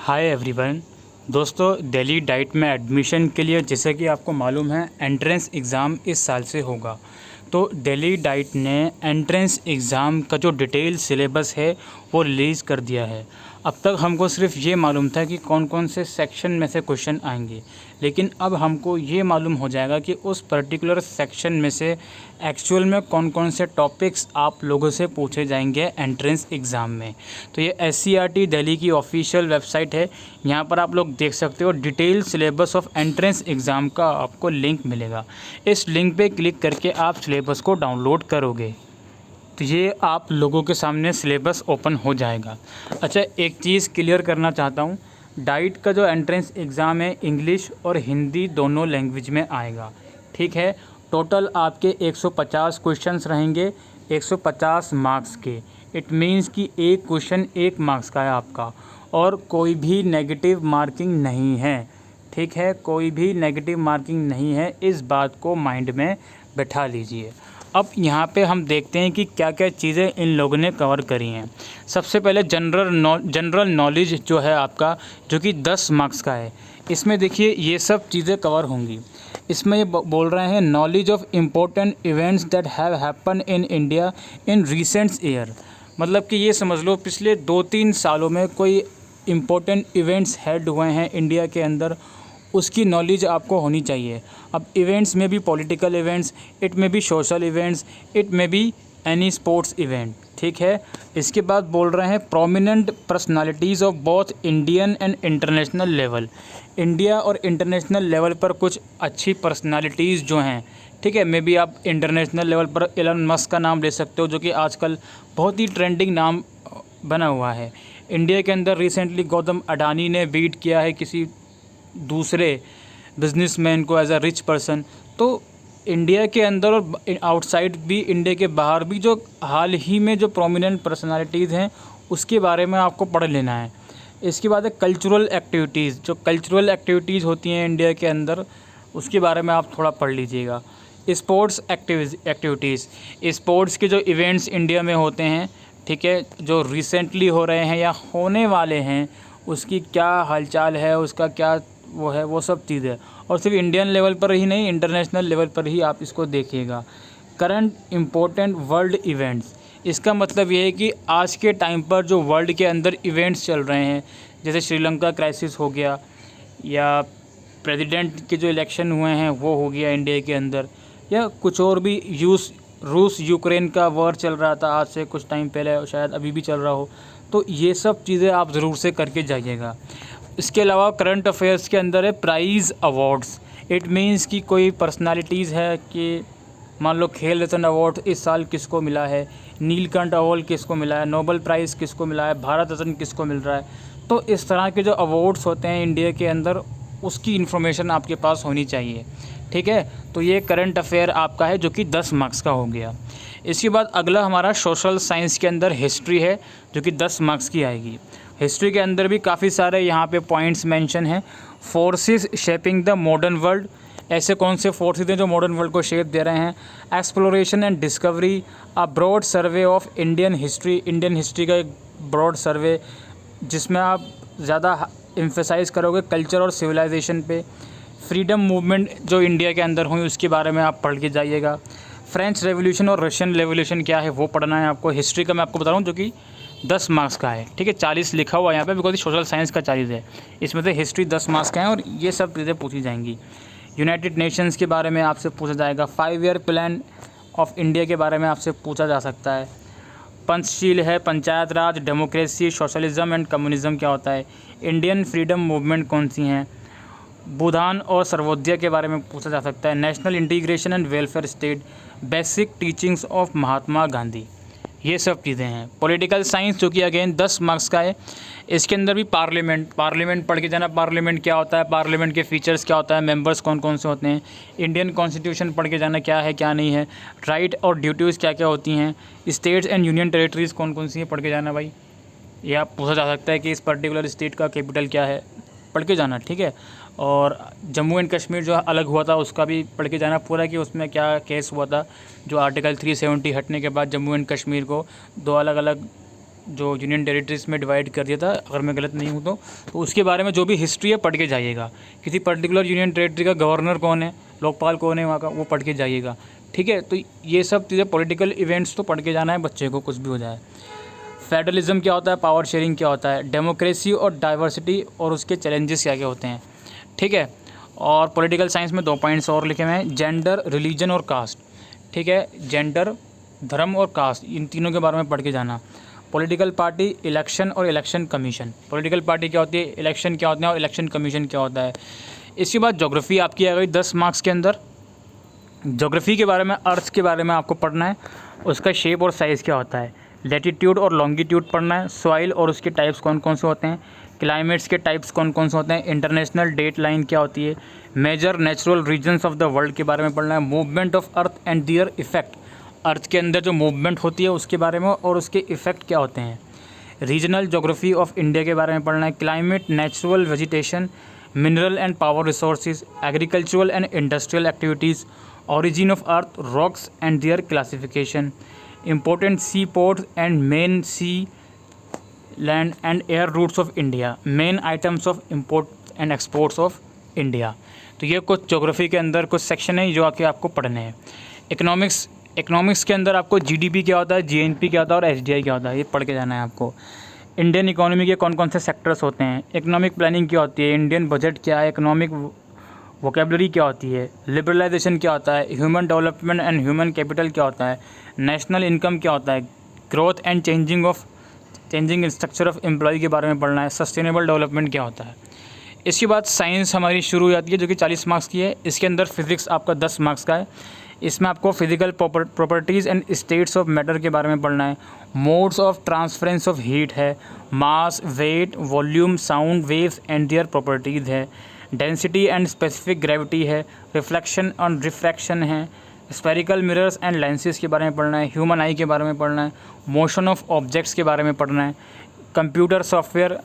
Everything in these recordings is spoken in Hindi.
Hi everyone. दोस्तों, दिल्ली डाइट में एडमिशन के लिए जैसे कि आपको मालूम है एंट्रेंस एग्ज़ाम इस साल से होगा। तो दिल्ली डाइट ने एंट्रेंस एग्ज़ाम का जो डिटेल सिलेबस है वो रिलीज़ कर दिया है। अब तक हमको सिर्फ ये मालूम था कि कौन कौन से सेक्शन में से क्वेश्चन आएंगे, लेकिन अब हमको ये मालूम हो जाएगा कि उस पर्टिकुलर सेक्शन में से एक्चुअल में कौन कौन से टॉपिक्स आप लोगों से पूछे जाएंगे एंट्रेंस एग्ज़ाम में। तो ये SCERT दिल्ली की ऑफिशियल वेबसाइट है। यहाँ पर आप लोग देख सकते हो detail syllabus of entrance exam का आपको लिंक मिलेगा। इस लिंक पे क्लिक करके आप सिलेबस को डाउनलोड करोगे तो ये आप लोगों के सामने सिलेबस ओपन हो जाएगा। अच्छा, एक चीज़ क्लियर करना चाहता हूँ, डाइट का जो एंट्रेंस एग्ज़ाम है इंग्लिश और हिंदी दोनों लैंग्वेज में आएगा। ठीक है, टोटल आपके 150 क्वेश्चंस रहेंगे, 150 मार्क्स के। इट मीन्स कि एक क्वेश्चन 1 मार्क्स का है आपका, और कोई भी नेगेटिव मार्किंग नहीं है। ठीक है, कोई भी नेगेटिव मार्किंग नहीं है, इस बात को माइंड में बैठा लीजिए। अब यहाँ पे हम देखते हैं कि क्या क्या चीज़ें इन लोगों ने कवर करी हैं। सबसे पहले जनरल नॉलेज जो है आपका, जो कि 10 मार्क्स का है, इसमें देखिए ये सब चीज़ें कवर होंगी। इसमें ये बोल रहे हैं knowledge of important events that have happen in India in recent year. मतलब कि ये समझ लो पिछले 2-3 सालों में कोई इम्पोर्टेंट इवेंट्स हेड हुए हैं इंडिया के अंदर, उसकी नॉलेज आपको होनी चाहिए। अब इवेंट्स में भी पॉलिटिकल इवेंट्स, इट में भी सोशल इवेंट्स, इट में भी एनी स्पोर्ट्स इवेंट। ठीक है, इसके बाद बोल रहे हैं prominent personalities of both Indian and international level. India और इंटरनेशनल लेवल पर कुछ अच्छी पर्सनालिटीज़ जो हैं, ठीक है, मे बी आप इंटरनेशनल लेवल पर एलन मस्क का नाम ले सकते हो, जो कि आजकल बहुत ही ट्रेंडिंग नाम बना हुआ है। इंडिया के अंदर रिसेंटली गौतम अडानी ने बीट किया है किसी दूसरे बिजनेसमैन को एज अ रिच पर्सन। तो इंडिया के अंदर और आउटसाइड भी, इंडिया के बाहर भी जो हाल ही में जो प्रोमिनेंट पर्सनालिटीज़ हैं उसके बारे में आपको पढ़ लेना है। इसके बाद है कल्चरल एक्टिविटीज़। जो कल्चरल एक्टिविटीज़ होती हैं इंडिया के अंदर, उसके बारे में आप थोड़ा पढ़ लीजिएगा। स्पोर्ट्स एक्टिविटीज़, स्पोर्ट्स के जो इवेंट्स इंडिया में होते हैं, ठीक है, जो रिसेंटली हो रहे हैं या होने वाले हैं, उसकी क्या हालचाल है, उसका क्या वो है, वो सब चीज़ है। और सिर्फ इंडियन लेवल पर ही नहीं, इंटरनेशनल लेवल पर ही आप इसको देखिएगा। करंट इम्पोर्टेंट वर्ल्ड इवेंट्स, इसका मतलब ये है कि आज के टाइम पर जो वर्ल्ड के अंदर इवेंट्स चल रहे हैं, जैसे श्रीलंका क्राइसिस हो गया, या प्रेसिडेंट के जो इलेक्शन हुए हैं वो हो गया इंडिया के अंदर, या कुछ और भी, रूस यूक्रेन का वॉर चल रहा था आज से कुछ टाइम पहले, शायद अभी भी चल रहा हो। तो ये सब चीज़ें आप ज़रूर से करके जाइएगा। इसके अलावा करंट अफेयर्स के अंदर है प्राइज़ अवार्ड्स। इट मीन्स कि कोई पर्सनालिटीज़ है कि मान लो खेल रत्न अवार्ड इस साल किसको मिला है, नीलकंठ अवार्ड किसको मिला है, नोबेल प्राइज़ किसको मिला है, भारत रत्न किसको मिल रहा है। तो इस तरह के जो अवार्ड्स होते हैं इंडिया के अंदर, उसकी इन्फॉर्मेशन आपके पास होनी चाहिए। ठीक है, तो ये करंट अफेयर आपका है जो कि 10 मार्क्स का हो गया। इसके बाद अगला हमारा सोशल साइंस के अंदर हिस्ट्री है, जो कि 10 मार्क्स की आएगी। हिस्ट्री के अंदर भी काफ़ी सारे यहाँ पे पॉइंट्स मेंशन हैं। Forces shaping the modern world, ऐसे कौन से फोर्सेस हैं जो मॉडर्न वर्ल्ड को शेप दे रहे हैं। Exploration and discovery, a broad survey of Indian history का एक ब्रॉड सर्वे, जिसमें आप ज़्यादा एम्फेसाइज़ करोगे कल्चर और सिविलाइजेशन पे। फ्रीडम मूवमेंट जो इंडिया के अंदर हुई उसके बारे में आप पढ़ के जाइएगा। फ्रेंच रेवोल्यूशन और रशियन रेवोल्यूशन क्या है वो पढ़ना है आपको। हिस्ट्री का मैं आपको बता रहा हूँ जो कि 10 मार्क्स का है। ठीक है, 40 लिखा हुआ है यहाँ पे, बिकॉज सोशल साइंस का 40 है, इसमें से हिस्ट्री 10 मार्क्स का है, और ये सब चीज़ें पूछी जाएंगी। यूनाइटेड नेशंस के बारे में आपसे पूछा जाएगा। 5 ईयर प्लान ऑफ इंडिया के बारे में आपसे पूछा जा सकता है। पंचशील है, पंचायत राज, डेमोक्रेसी, सोशलिज्म एंड कम्युनिज्म क्या होता है, इंडियन फ्रीडम मूवमेंट कौन सी हैं, भूदान और सर्वोदय के बारे में पूछा जा सकता है। National integration and welfare state, basic teachings of Mahatma Gandhi, ये सब चीज़ें हैं। पॉलिटिकल साइंस जो कि अगेन 10 मार्क्स का है। इसके अंदर भी पार्लियामेंट पढ़ के जाना, पार्लियामेंट क्या होता है, पार्लियामेंट के फीचर्स क्या होता है, मेंबर्स कौन कौन से होते हैं। इंडियन कॉन्स्टिट्यूशन पढ़ के जाना, क्या है क्या नहीं है, राइट और ड्यूटीज़ क्या क्या होती हैं। स्टेट्स एंड यूनियन टेरिटरीज़ कौन कौन सी है, पढ़ के जाना भाई। या पूछा जा सकता है कि इस पर्टिकुलर स्टेट का कैपिटल क्या है, पढ़ के जाना। ठीक है, और जम्मू एंड कश्मीर जो अलग हुआ था उसका भी पढ़ के जाना पूरा, कि उसमें क्या केस हुआ था, जो आर्टिकल 370 हटने के बाद जम्मू एंड कश्मीर को 2 अलग अलग जो यूनियन टेरिटरीज में डिवाइड कर दिया था, अगर मैं गलत नहीं हूँ तो उसके बारे में जो भी हिस्ट्री है पढ़ के जाइएगा। किसी पर्टिकुलर यूनियन टेरिटरी का गवर्नर कौन है, लोकपाल कौन है वहाँ का, वो पढ़ के जाइएगा। ठीक है, तो ये सब चीज़ें पॉलिटिकल इवेंट्स तो पढ़ के जाना है बच्चे को, कुछ भी हो जाए। फेडरलिज्म क्या होता है, पावर शेयरिंग क्या होता है, डेमोक्रेसी और डाइवर्सिटी और उसके चैलेंजेस क्या क्या होते हैं। ठीक है, और पॉलिटिकल साइंस में 2 पॉइंट्स और लिखे हुए हैं, जेंडर, रिलीजन और कास्ट। ठीक है, जेंडर, धर्म और कास्ट, इन तीनों के बारे में पढ़ के जाना। पॉलिटिकल पार्टी, इलेक्शन और इलेक्शन कमीशन। पॉलिटिकल पार्टी क्या होती है, इलेक्शन क्या होता है और इलेक्शन कमीशन क्या होता है। इसके बाद ज्योग्राफी आपकी आ गई 10 मार्क्स के अंदर। ज्योग्राफी के बारे में, अर्थ के बारे में आपको पढ़ना है, उसका शेप और साइज़ क्या होता है। लैटिट्यूड और लॉन्गिट्यूड पढ़ना है, सॉइल और उसके टाइप्स कौन कौन से होते हैं, क्लाइमेट्स के टाइप्स कौन कौन से होते हैं, इंटरनेशनल डेट लाइन क्या होती है, major natural regions of the world के बारे में पढ़ना है, movement of earth and their effect, earth के अंदर जो मूवमेंट होती है उसके बारे में और उसके इफ़ेक्ट क्या होते हैं। रीजनल ज्योग्राफी ऑफ इंडिया के बारे में पढ़ना है, climate, natural vegetation, mineral and power resources, agricultural and industrial activities, origin of earth, rocks and their classification, important seaports and main sea land and air routes of India, main items of import and exports of India। तो ये कुछ ज्योग्राफी के अंदर कुछ सेक्शन है जो आके आपको पढ़ने हैं। इकोनॉमिक्स के अंदर आपको जीडीपी क्या होता है, जीएनपी क्या होता है और एसडीआई क्या होता है, ये पढ़ के जाना है आपको। इंडियन इकोनॉमी के कौन कौन से सेक्टर्स होते हैं, इकोनॉमिक प्लानिंग क्या होती है, इंडियन बजट क्या है, इकोनॉमिक वोकेबलरी क्या होती है, लिबरलाइजेशन क्या होता है, human development and human capital क्या होता है, नेशनल इनकम क्या होता है, growth and changing structure of employ के बारे में पढ़ना है, सस्टेनेबल डेवलपमेंट क्या होता है। इसके बाद साइंस हमारी शुरू हो जाती है जो कि 40 मार्क्स की है। इसके अंदर फिजिक्स आपका 10 मार्क्स का है। इसमें आपको physical properties and states of matter के बारे में पढ़ना है, modes of transference of heat है, mass, weight, volume, sound waves and their properties है, डेंसिटी एंड स्पेसिफिक ग्रेविटी है, रिफ्लेक्शन एंड रिफ्रैक्शन है, स्पेरिकल मिरर्स एंड लेंसेज के बारे में पढ़ना है, ह्यूमन आई के बारे में पढ़ना है, मोशन ऑफ ऑब्जेक्ट्स के बारे में पढ़ना है, कंप्यूटर सॉफ्टवेयर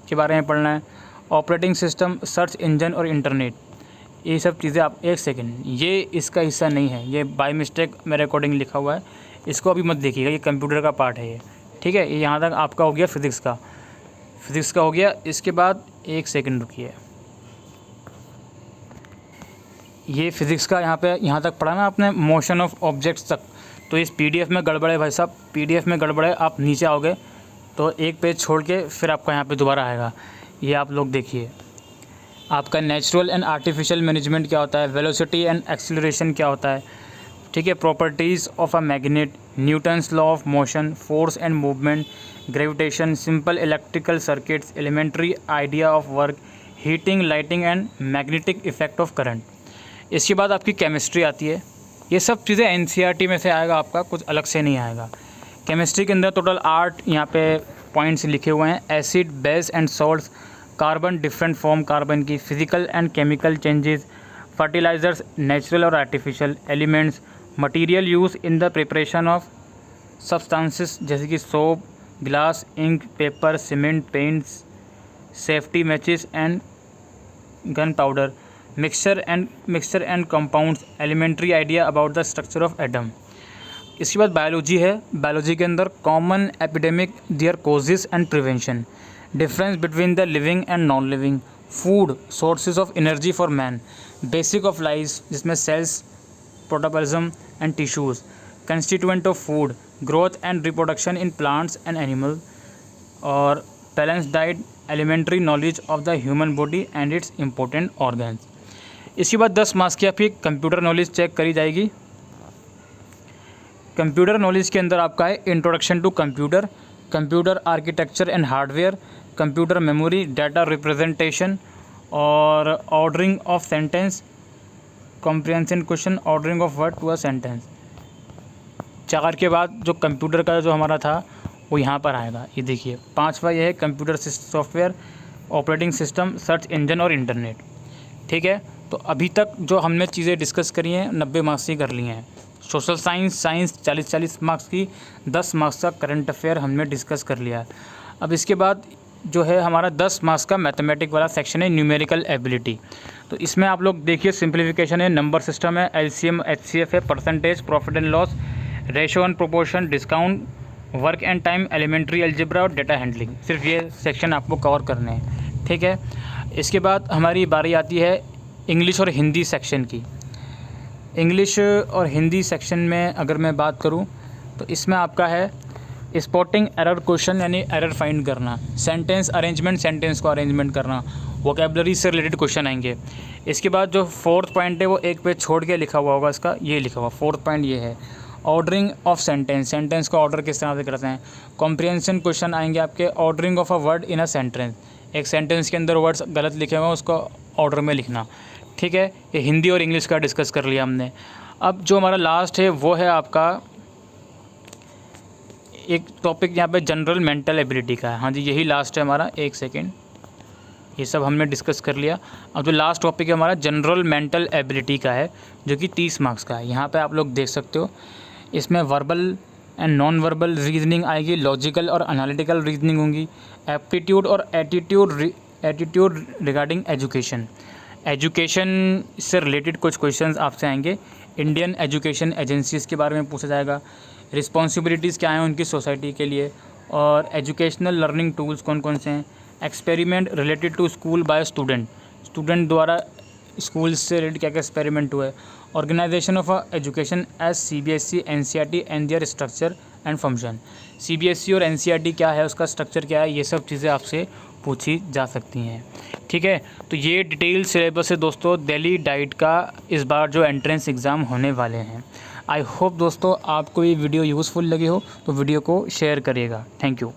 के बारे में पढ़ना है, ऑपरेटिंग सिस्टम, सर्च इंजन और इंटरनेट। ये सब चीज़ें आप, एक सेकेंड, ये इसका हिस्सा नहीं है, ये बाय मिस्टेक मेरे अकॉर्डिंग लिखा हुआ है, इसको अभी मत देखिएगा, ये कंप्यूटर का पार्ट है ये। ठीक है, ये यहाँ तक आपका हो गया फिज़िक्स का हो गया। इसके बाद एक सेकेंड रुकिए, ये फिज़िक्स का यहाँ तक पढ़ा ना आपने, मोशन ऑफ ऑब्जेक्ट्स तक। तो इस पीडीएफ में गड़बड़ है भाई साहब, पीडीएफ में गड़बड़ है, आप नीचे आओगे तो एक पेज छोड़ के फिर आपका यहाँ पे दोबारा आएगा। ये आप लोग देखिए, आपका नेचुरल एंड आर्टिफिशियल मैनेजमेंट क्या होता है, वेलोसिटी एंड एक्सीलरेशन क्या होता है। ठीक है, properties of a magnet, Newton's law of motion, force and movement, gravitation, simple electrical circuits, elementary idea of work, heating, lighting and magnetic effect of current. इसके बाद आपकी केमिस्ट्री आती है। ये सब चीज़ें एनसीईआरटी में से आएगा आपका, कुछ अलग से नहीं आएगा। केमिस्ट्री के अंदर टोटल 8 यहाँ पे पॉइंट्स लिखे हुए हैं, acid, base and salts, carbon, different form carbon की, physical and chemical changes, fertilisers, natural और artificial elements, material use in the preparation of substances जैसे कि soap, glass, ink, paper, cement, paints, safety matches and gunpowder, mixture and compounds, elementary idea about the structure of atom. इसके बाद बायोलॉजी है। बायोलॉजी के अंदर common epidemic, their causes and prevention, difference between the living and non living, food, sources of energy for man, basic of life जिसमें cells, protoplasm and tissues, constituent of food, growth and reproduction in plants and animal, और balance diet, elementary knowledge of the human body and its important organs. इसके बाद 10 मार्क्स की आपकी कंप्यूटर नॉलेज चेक करी जाएगी। कंप्यूटर नॉलेज के अंदर आपका है introduction to computer, computer architecture and hardware, computer memory, data representation और ordering of sentence, comprehension question, ordering of word to a sentence. 4 के बाद जो कंप्यूटर का जो हमारा था वो यहाँ पर आएगा, ये देखिए। 5वां ये है computer software, operating system, search engine और इंटरनेट। ठीक है, तो अभी तक जो हमने चीज़ें डिस्कस करी हैं 90 मार्क्स की कर ली हैं। सोशल साइंस 40 मार्क्स की, 10 मार्क्स का करंट अफेयर हमने डिस्कस कर लिया है। अब इसके बाद जो है हमारा 10 मार्क्स का मैथमेटिक वाला सेक्शन है, न्यूमेरिकल एबिलिटी। तो इसमें आप लोग देखिए, सिंप्लीफिकेशन है, नंबर सिस्टम है, एलसीएम एचसीएफ है, percentage, profit and loss, ratio and proportion, discount work and time, elementary algebra और डेटा हैंडलिंग, सिर्फ ये सेक्शन आपको कवर करने हैं, ठीक है। इसके बाद हमारी बारी आती है इंग्लिश और हिंदी सेक्शन की। इंग्लिश और हिंदी सेक्शन में अगर मैं बात करूं तो इसमें आपका है स्पॉटिंग एरर क्वेश्चन, यानी एरर फाइंड करना, सेंटेंस अरेंजमेंट, सेंटेंस को अरेंजमेंट करना, वोकेबलरी से रिलेटेड क्वेश्चन आएंगे। इसके बाद जो फोर्थ पॉइंट है वो एक पेज छोड़ के लिखा हुआ होगा, इसका ये लिखा हुआ फोर्थ पॉइंट ये है ऑर्डरिंग ऑफ सेंटेंस, सेंटेंस को ऑर्डर किस तरह से करते हैं। कॉम्प्रिहेंशन क्वेश्चन आएंगे आपके, ordering of a word in a sentence, एक सेंटेंस के अंदर वर्ड्स गलत लिखे हुए हैं उसको ऑर्डर में लिखना, ठीक है। ये हिंदी और इंग्लिश का डिस्कस कर लिया हमने। अब जो हमारा लास्ट है वो है आपका एक टॉपिक यहाँ पे जनरल मेंटल एबिलिटी का है। हाँ जी, यही लास्ट है हमारा। एक सेकेंड, ये सब हमने डिस्कस कर लिया। अब जो लास्ट टॉपिक है हमारा जनरल मेंटल एबिलिटी का है, जो कि 30 मार्क्स का है। यहाँ पे आप लोग देख सकते हो, इसमें verbal and non verbal reasoning आएगी, लॉजिकल और एनालिटिकल रीजनिंग होंगी, एप्टीट्यूड और एटीट्यूड रिगार्डिंग एजुकेशन, एजुकेशन से रिलेटेड कुछ क्वेश्चंस आपसे आएंगे। इंडियन एजुकेशन एजेंसीज़ के बारे में पूछा जाएगा, रिस्पॉन्सिबिलिटीज़ क्या हैं उनकी सोसाइटी के लिए, और एजुकेशनल लर्निंग टूल्स कौन कौन से हैं, experiment related to school by student, student द्वारा स्कूल से रिलेटेड क्या क्या एक्सपेरिमेंट हुआ है, organisation of education as CBSE NCERT and their structure and function, CBSE और NCERT क्या है, उसका स्ट्रक्चर क्या है, ये सब चीज़ें आपसे पूछी जा सकती हैं, ठीक है। तो ये डिटेल सिलेबस है दोस्तों दिल्ली डाइट का इस बार जो एंट्रेंस एग्ज़ाम होने वाले हैं। आई होप दोस्तों आपको ये वीडियो यूज़फुल लगी हो तो वीडियो को शेयर करिएगा। Thank you.